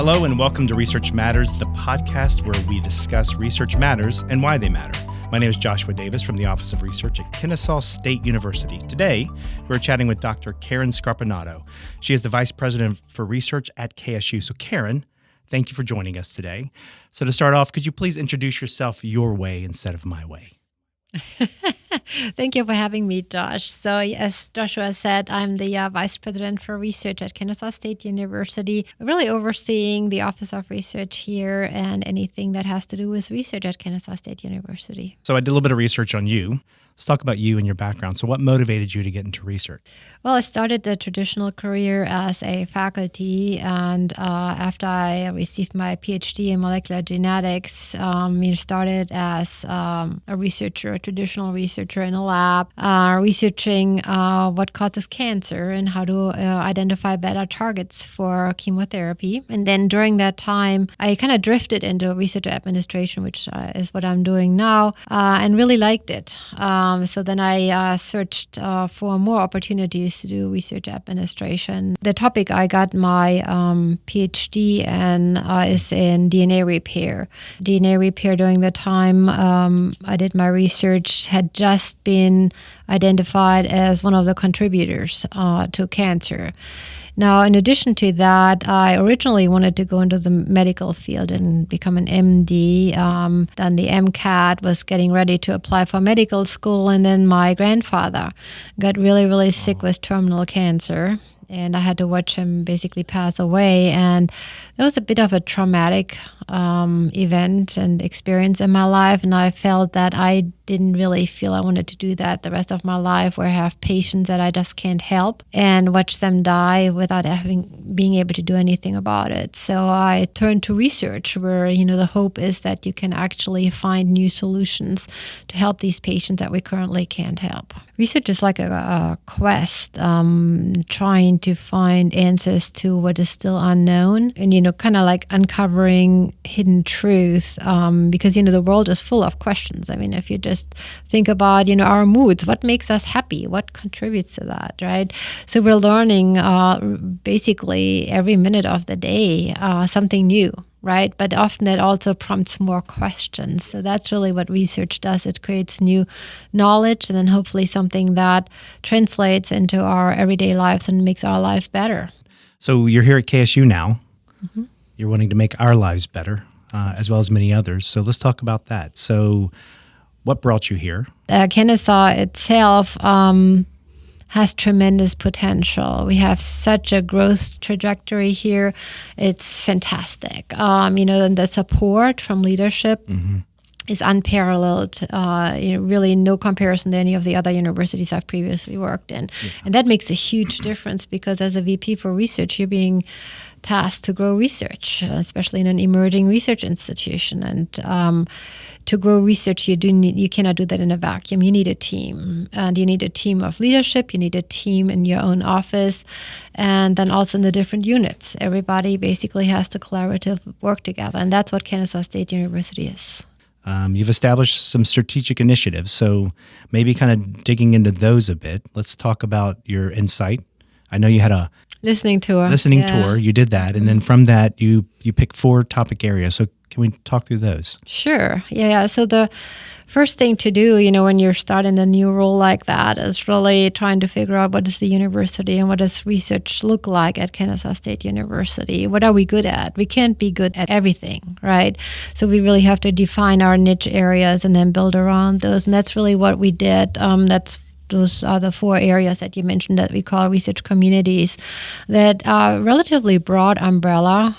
Hello and welcome to Research Matters, the podcast where we discuss research matters and why they matter. My name is Joshua Davis from the Office of Research at Kennesaw State University. Today, we're chatting with Dr. Karin Scarpinato. She is the Vice President for Research at KSU. So Karin, thank you for joining us today. So to start off, could you please introduce yourself your way instead of my way? Thank you for having me, Josh. So as Joshua said, I'm the Vice President for Research at Kennesaw State University, really overseeing the Office of Research here and anything that has to do with research at Kennesaw State University. So I did a little bit of research on you. Let's talk about you and your background. So what motivated you to get into research? Well, I started the traditional career as a faculty, and after I received my PhD in molecular genetics, started as a researcher, a traditional researcher in a lab, researching what causes cancer and how to identify better targets for chemotherapy. And then during that time, I kind of drifted into research administration, which is what I'm doing now, and really liked it. So then I searched for more opportunities to do research administration. The topic I got my PhD in is in DNA repair. DNA repair during the time I did my research had just been identified as one of the contributors to cancer. Now, in addition to that, I originally wanted to go into the medical field and become an MD. Then the MCAT, was getting ready to apply for medical school, and then my grandfather got really, really sick with terminal cancer. And I had to watch him basically pass away. And that was a bit of a traumatic event and experience in my life. And I felt that I didn't really feel I wanted to do that the rest of my life, where I have patients that I just can't help and watch them die without being able to do anything about it. So I turned to research, where, the hope is that you can actually find new solutions to help these patients that we currently can't help. Research is like a quest, trying to find answers to what is still unknown, and, kind of like uncovering hidden truth, because, the world is full of questions. I mean, if you just think about, our moods, what makes us happy? What contributes to that, right? So we're learning basically every minute of the day something new. Right? But often it also prompts more questions. So that's really what research does. It creates new knowledge, and then hopefully something that translates into our everyday lives and makes our life better. So you're here at KSU now. Mm-hmm. You're wanting to make our lives better, as well as many others. So let's talk about that. So what brought you here? Kennesaw itself has tremendous potential. We have such a growth trajectory here. It's fantastic. And the support from leadership is unparalleled. Really no comparison to any of the other universities I've previously worked in. Yeah. And that makes a huge difference, because as a VP for research, you're being tasked to grow research, especially in an emerging research institution. And to grow research, you cannot do that in a vacuum. You need a team, and you need a team of leadership. You need a team in your own office, and then also in the different units. Everybody basically has to collaboratively work together, and that's what Kennesaw State University is. You've established some strategic initiatives, so maybe kind of digging into those a bit. Let's talk about your insight. I know you had a listening tour. Tour. You did that, and then from that, you picked 4 topic areas. So can we talk through those? Sure. Yeah. So the first thing to do, when you're starting a new role like that, is really trying to figure out what is the university and what does research look like at Kennesaw State University. What are we good at? We can't be good at everything, right? So we really have to define our niche areas and then build around those. And that's really what we did. Those are the 4 areas that you mentioned that we call research communities, that are relatively broad umbrella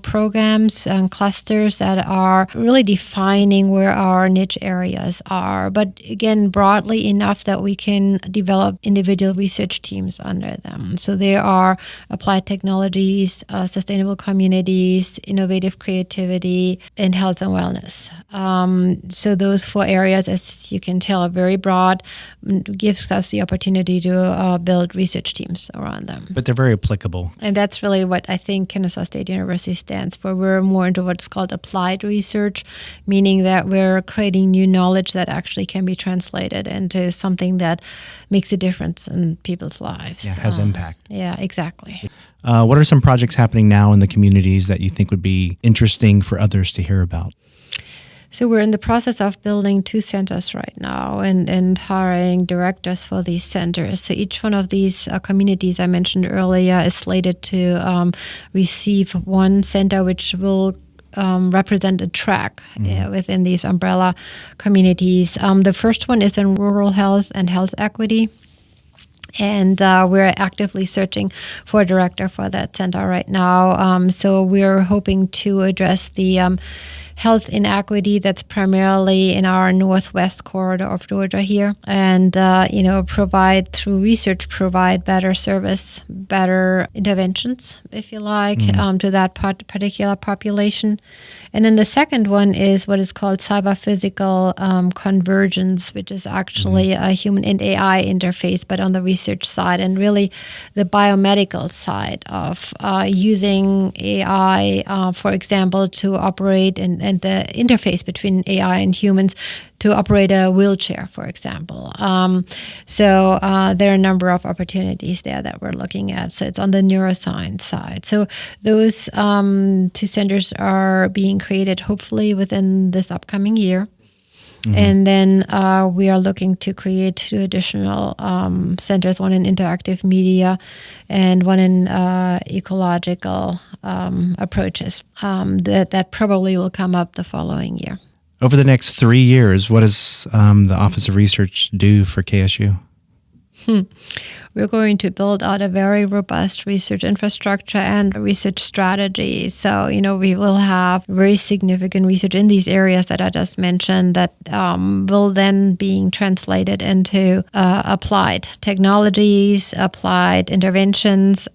programs and clusters that are really defining where our niche areas are, but again, broadly enough that we can develop individual research teams under them. So there are applied technologies, sustainable communities, innovative creativity, and health and wellness. So those 4 areas, as you can tell, are very broad, give gives us the opportunity to build research teams around them. But they're very applicable. And that's really what I think Kennesaw State University stands for. We're more into what's called applied research, meaning that we're creating new knowledge that actually can be translated into something that makes a difference in people's lives. Yeah, has impact. Yeah, exactly. What are some projects happening now in the communities that you think would be interesting for others to hear about? So we're in the process of building 2 centers right now and hiring directors for these centers. So each one of these communities I mentioned earlier is slated to receive one center which will represent a track within these umbrella communities. The first one is in rural health and health equity. And we're actively searching for a director for that center right now. So we're hoping to address the health inequity that's primarily in our northwest corridor of Georgia here, and provide through research better service, better interventions, if you like, to that particular population. And then the second one is what is called cyber-physical convergence, which is actually a human and AI interface, but on the research side, and really the biomedical side of using AI, for example, to operate and the interface between AI and humans to operate a wheelchair, for example. So there are a number of opportunities there that we're looking at. So it's on the neuroscience side. So those 2 centers are being created hopefully within this upcoming year. And then we are looking to create 2 additional centers, one in interactive media and one in ecological approaches. That probably will come up the following year. Over the next 3 years, what does the Office of Research do for KSU? We're going to build out a very robust research infrastructure and research strategy. So, we will have very significant research in these areas that I just mentioned that will then being translated into applied technologies, applied interventions.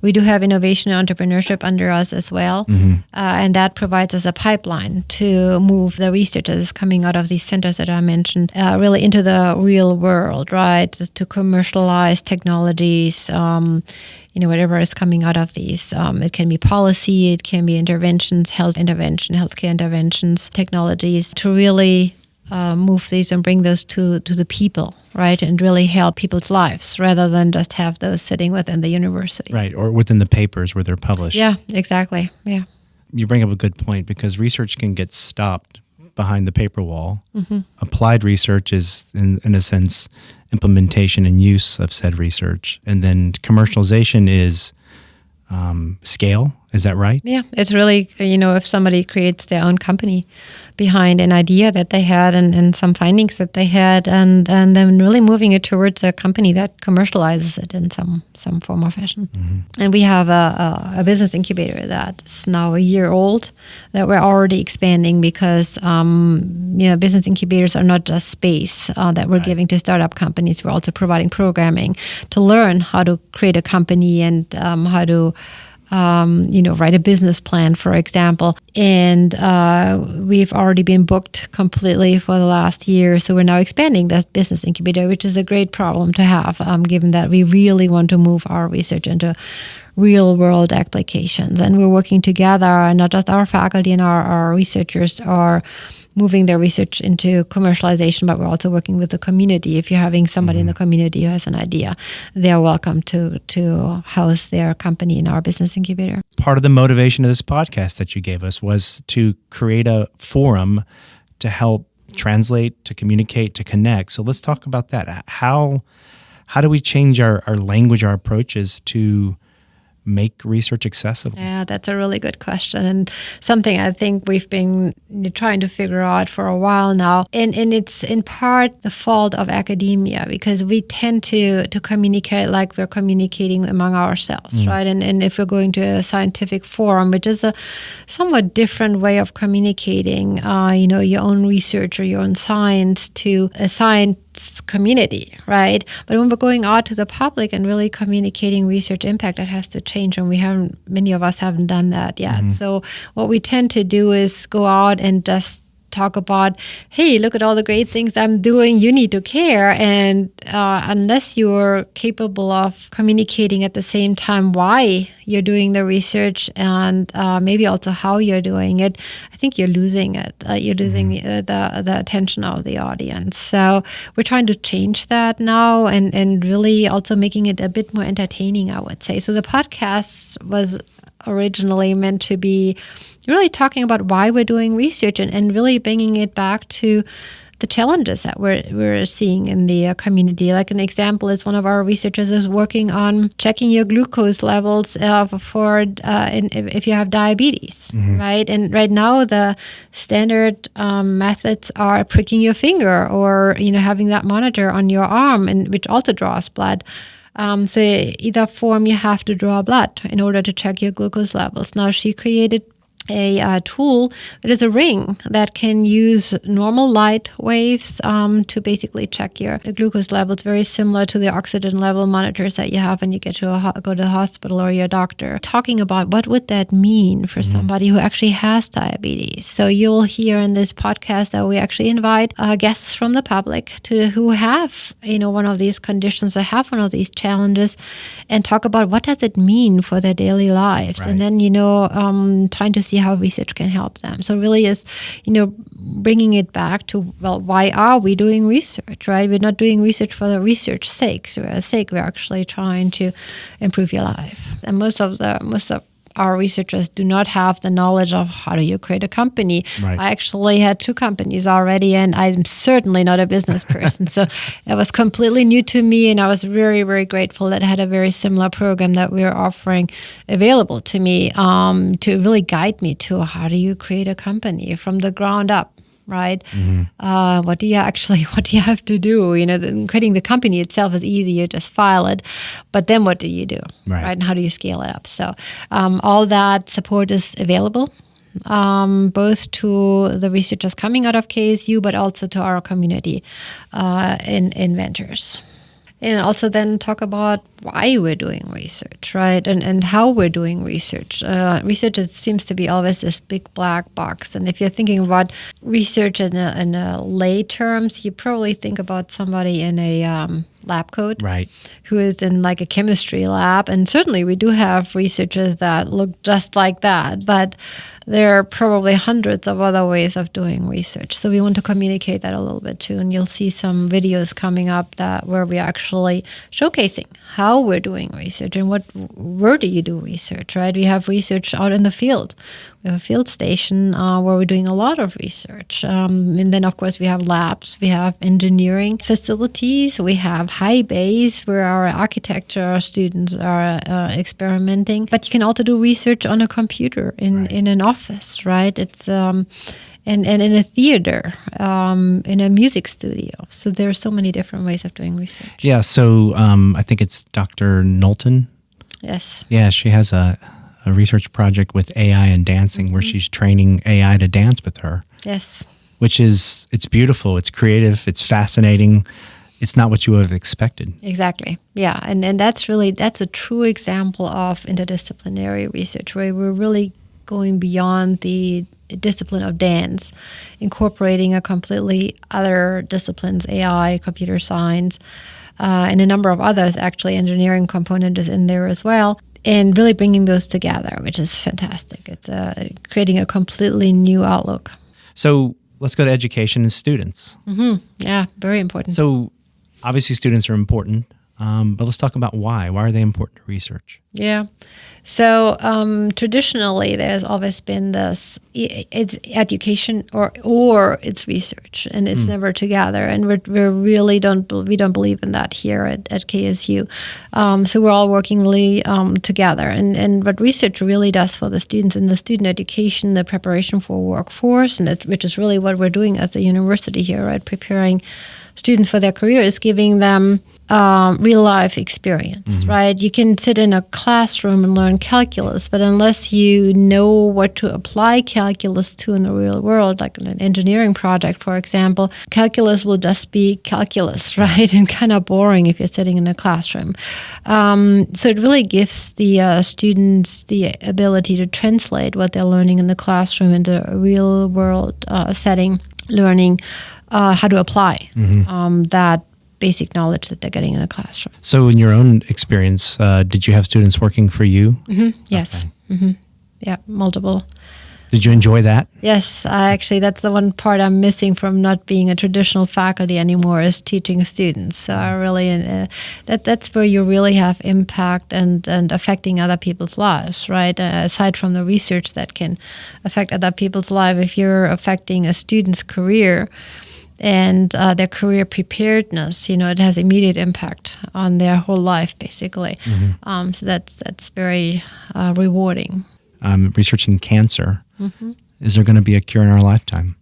We do have innovation and entrepreneurship under us as well. And that provides us a pipeline to move the research that is coming out of these centers that I mentioned really into the real world, right? To commercialize technologies, whatever is coming out of these. It can be policy, it can be interventions, healthcare interventions, technologies to really move these and bring those to the people, right? And really help people's lives rather than just have those sitting within the university. Right, or within the papers where they're published. Yeah, exactly. Yeah. You bring up a good point because research can get stopped behind the paper wall. Applied research is, in a sense, implementation and use of said research. And then commercialization is scale. Is that right? Yeah, it's really, if somebody creates their own company behind an idea that they had and some findings that they had, and then really moving it towards a company that commercializes it in some form or fashion. And we have a business incubator that's now a year old that we're already expanding because, business incubators are not just space that we're giving to startup companies. We're also providing programming to learn how to create a company and how to write a business plan, for example. And we've already been booked completely for the last year. So we're now expanding that business incubator, which is a great problem to have, given that we really want to move our research into real world applications. And we're working together, and not just our faculty and our researchers are moving their research into commercialization, but we're also working with the community. If you're having somebody in the community who has an idea, they're welcome to house their company in our business incubator. Part of the motivation of this podcast that you gave us was to create a forum to help translate, to communicate, to connect. So let's talk about that. How do we change our language, our approaches to make research accessible? Yeah, that's a really good question, and something I think we've been trying to figure out for a while now. And it's in part the fault of academia, because we tend to communicate like we're communicating among ourselves, right? And if we're going to a scientific forum, which is a somewhat different way of communicating, your own research or your own science to a science community, right? But when we're going out to the public and really communicating research impact, that has to change, and many of us haven't done that yet. So what we tend to do is go out and just talk about, hey, look at all the great things I'm doing, you need to care. And unless you're capable of communicating at the same time why you're doing the research and maybe also how you're doing it, I think you're losing it. You're losing the attention of the audience. So we're trying to change that now and really also making it a bit more entertaining, I would say. So the podcast was originally meant to be really talking about why we're doing research and really bringing it back to the challenges that we're seeing in the community. Like an example is one of our researchers is working on checking your glucose levels if you have diabetes, right? And right now the standard methods are pricking your finger or having that monitor on your arm, and which also draws blood. So either form you have to draw blood in order to check your glucose levels. Now she created a tool that is a ring that can use normal light waves to basically check your glucose levels, very similar to the oxygen level monitors that you have when you go to the hospital or your doctor. Talking about what would that mean for somebody who actually has diabetes. So you'll hear in this podcast that we actually invite guests from the public who have one of these conditions or have one of these challenges, and talk about what does it mean for their daily lives, right. And then trying to see how research can help them. So really is, bringing it back to, well, why are we doing research, right? We're not doing research for the research sake. We're actually trying to improve your life. And most of our researchers do not have the knowledge of how do you create a company. Right. I actually had 2 companies already, and I'm certainly not a business person. So it was completely new to me, and I was very, very grateful that I had a very similar program that we were offering available to me to really guide me to how do you create a company from the ground up. Right? What do you have to do? Creating the company itself is easy. You just file it. But then what do you do? Right? And how do you scale it up? So all that support is available, both to the researchers coming out of KSU, but also to our community inventors. And also then talk about why we're doing research, right? And how we're doing research. Research seems to be always this big black box. And if you're thinking about research in a lay terms, you probably think about somebody in a lab coat, right, who is in like a chemistry lab. And certainly we do have researchers that look just like that, but there are probably hundreds of other ways of doing research. So we want to communicate that a little bit too. And you'll see some videos coming up where we're actually showcasing how we're doing research and where do you do research, right? We have research out in the field. We have a field station where we're doing a lot of research. And then, of course, we have labs. We have engineering facilities. We have high bays where our architecture students are experimenting. But you can also do research on a computer in an office, right? It's and in a theater, in a music studio. So there are so many different ways of doing research. Yeah, so I think it's Dr. Knowlton. Yes. Yeah, she has a research project with AI and dancing where she's training AI to dance with her. Yes. It's beautiful, it's creative, it's fascinating. It's not what you would have expected. Exactly. Yeah, and that's a true example of interdisciplinary research where we're really going beyond the discipline of dance, incorporating a completely other disciplines, AI, computer science, and a number of others. Actually, engineering component is in there as well, and really bringing those together, which is fantastic. It's creating a completely new outlook. So let's go to education and students. Mm-hmm. Yeah, very important. So obviously students are important, but let's talk about why. Why are they important to research? Yeah. So traditionally, there's always been this: it's education or it's research, and it's never together. And we really don't believe in that here at KSU. So we're all working really together. And what research really does for the students in the student education, the preparation for workforce, and which is really what we're doing as a university here, right? Preparing students for their career, is giving them real life experience, right? You can sit in a classroom and learn calculus, but unless you know what to apply calculus to in the real world, like in an engineering project, for example, calculus will just be calculus, right? And kind of boring if you're sitting in a classroom. So it really gives the students the ability to translate what they're learning in the classroom into a real world setting, learning how to apply that basic knowledge that they're getting in a classroom. So in your own experience, did you have students working for you? Yes. Okay. Yeah, multiple. Did you enjoy that? Yes, actually, that's the one part I'm missing from not being a traditional faculty anymore, is teaching students. So I really, that's where you really have impact and affecting other people's lives, right? Aside from the research that can affect other people's lives, if you're affecting a student's career and their career preparedness, it has immediate impact on their whole life, basically. So that's very rewarding. Researching cancer. Is there going to be a cure in our lifetime?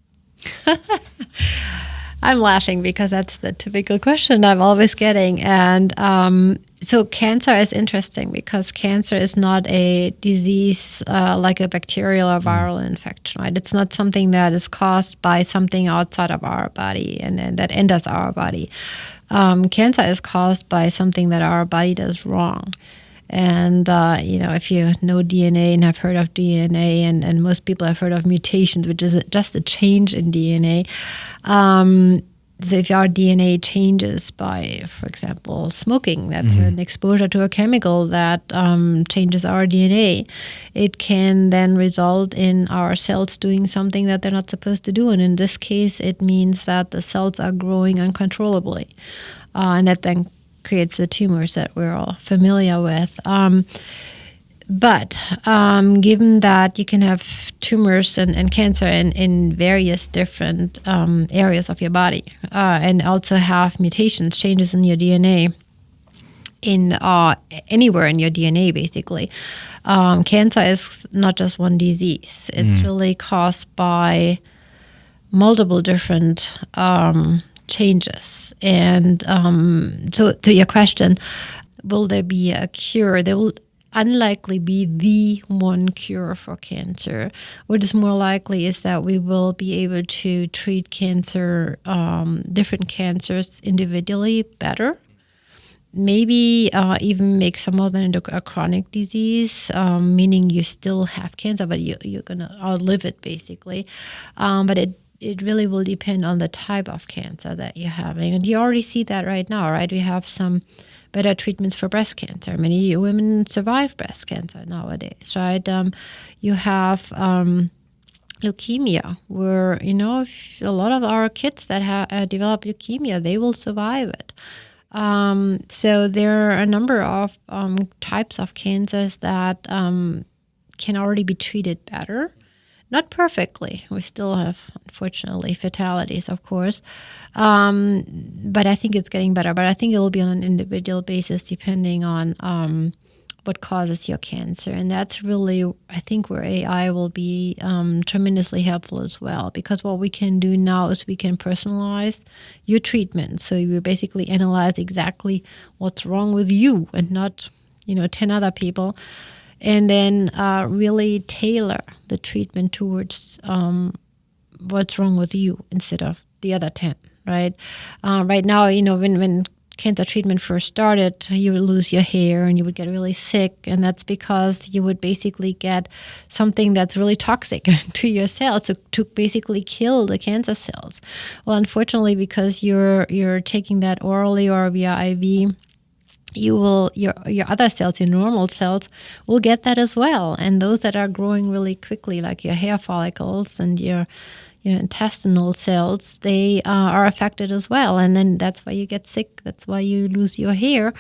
I'm laughing because that's the typical question I'm always getting. And so cancer is interesting because cancer is not a disease like a bacterial or viral infection, right? It's not something that is caused by something outside of our body and that enters our body. Cancer is caused by something that our body does wrong. And, if you know DNA and have heard of DNA, and most people have heard of mutations, which is just a change in DNA. So if our DNA changes by, for example, smoking, that's an exposure to a chemical that changes our DNA, it can then result in our cells doing something that they're not supposed to do. And in this case, it means that the cells are growing uncontrollably. And that then creates the tumors that we're all familiar with. But given that you can have tumors and cancer in various different areas of your body and also have mutations, changes in your DNA, in anywhere in your DNA, basically, cancer is not just one disease. It's really caused by multiple different changes. And so to your question, will there be a cure? There will unlikely be the one cure for cancer. What is more likely is that we will be able to treat cancer, different cancers individually better. Maybe even make some of them into a chronic disease, meaning you still have cancer, but you're going to outlive it, basically. But it really will depend on the type of cancer that you're having. And you already see that right now, right? We have some better treatments for breast cancer. Many women survive breast cancer nowadays, right? You have leukemia, where, if a lot of our kids that develop leukemia, they will survive it. So there are a number of types of cancers that can already be treated better. Not perfectly. We still have, unfortunately, fatalities, of course. But I think it's getting better. But I think it will be on an individual basis depending on what causes your cancer. And that's really, I think, where AI will be tremendously helpful as well. Because what we can do now is we can personalize your treatment. So you basically analyze exactly what's wrong with you and not, 10 other people. And then really tailor the treatment towards what's wrong with you instead of the other 10, right? Right now, when cancer treatment first started, you would lose your hair and you would get really sick. And that's because you would basically get something that's really toxic to your cells to basically kill the cancer cells. Well, unfortunately, because you're taking that orally or via IV, your other cells, your normal cells, will get that as well. And those that are growing really quickly, like your hair follicles and your intestinal cells, they are affected as well. And then that's why you get sick. That's why you lose your hair,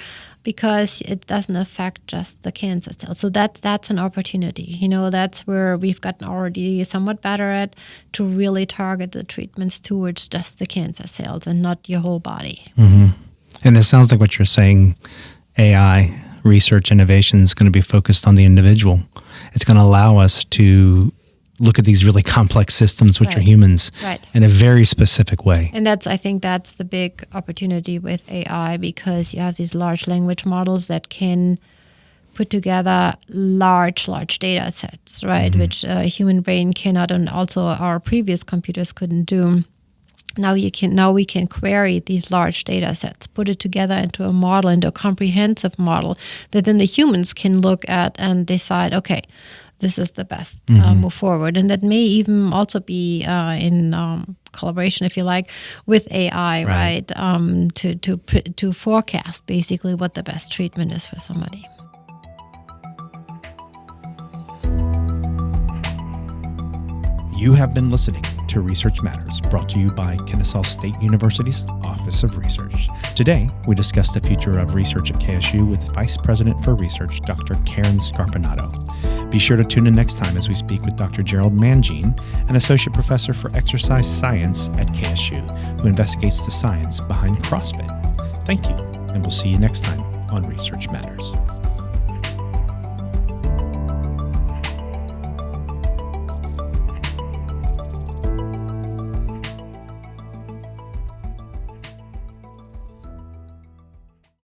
because it doesn't affect just the cancer cells. So that's an opportunity. That's where we've gotten already somewhat better at, to really target the treatments towards just the cancer cells and not your whole body. Mm-hmm. And it sounds like what you're saying, AI research innovation is going to be focused on the individual. It's going to allow us to look at these really complex systems, which Right. are humans, Right. in a very specific way. And I think that's the big opportunity with AI, because you have these large language models that can put together large data sets, right? Mm-hmm. Which a human brain cannot, and also our previous computers couldn't do. Now we can query these large data sets, put it together into a model, into a comprehensive model that then the humans can look at and decide, okay, this is the best move forward. And that may even also be in collaboration, if you like, with AI, right? To forecast basically what the best treatment is for somebody. You have been listening to Research Matters, brought to you by Kennesaw State University's Office of Research. Today, we discussed the future of research at KSU with Vice President for Research, Dr. Karin Scarpinato. Be sure to tune in next time as we speak with Dr. Gerald Mangine, an Associate Professor for Exercise Science at KSU, who investigates the science behind CrossFit. Thank you, and we'll see you next time on Research Matters.